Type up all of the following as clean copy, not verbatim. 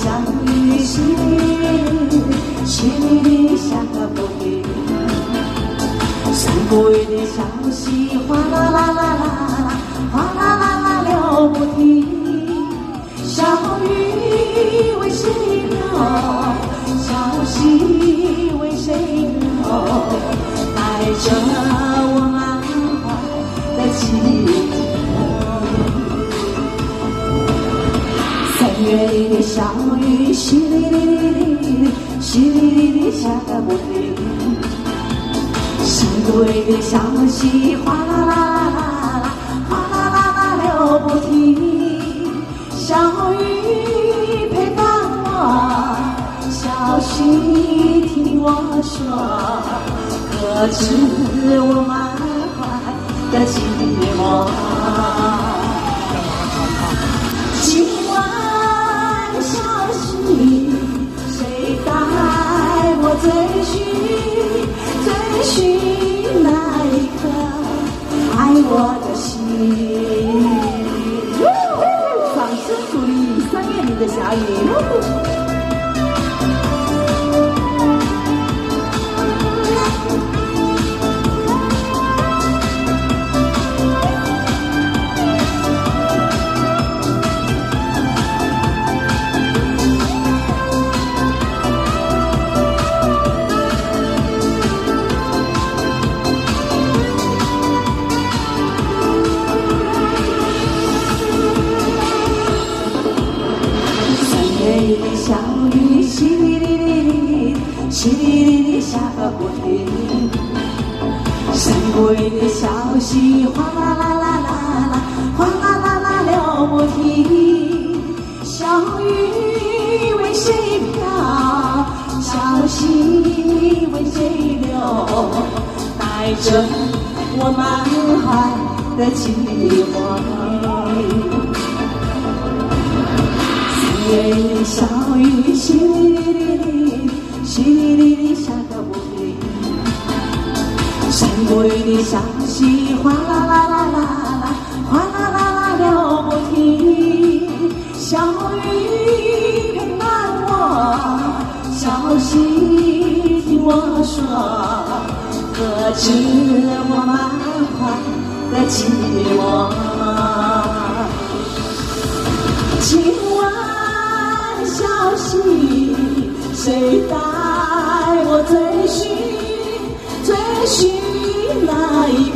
小雨淅沥沥下个不停，山谷里的小溪哗啦啦啦啦啦，哗啦啦啦流不停。小雨为谁流？小溪为谁流？带着我满怀的寂寞。3月里的小雨淅沥沥，淅沥沥下个不停。山谷里的小溪哗啦啦啦啦，哗啦啦啦流不停。小雨陪伴我，小溪听我说，可知我满怀的寂寞。今晚小溪，谁带我追寻那一颗爱我的心？掌声鼓励3月里的小雨。小雨淅沥沥，淅沥沥下个不停。山谷里的小溪哗啦啦啦啦啦，哗啦啦啦流不停。小雨为谁飘？小溪为谁流？带着我满怀的寂寞。3月里的小雨淅沥沥，淅沥沥下个不停。山谷里的小溪哗啦啦啦啦啦，哗啦啦啦流不停。小雨陪伴我，小溪听我说，可知我满怀的寂寞。今晚小溪，谁带我追寻那一颗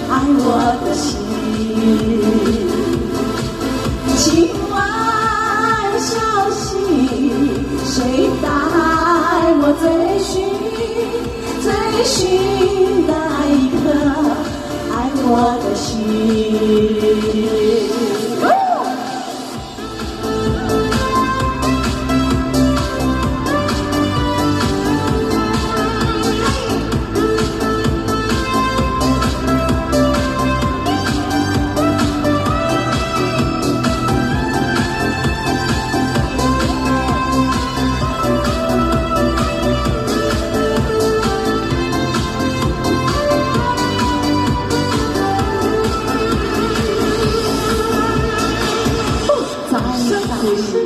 爱我的心？今晚小溪，谁带我追寻那一颗爱我的心？掌声鼓励。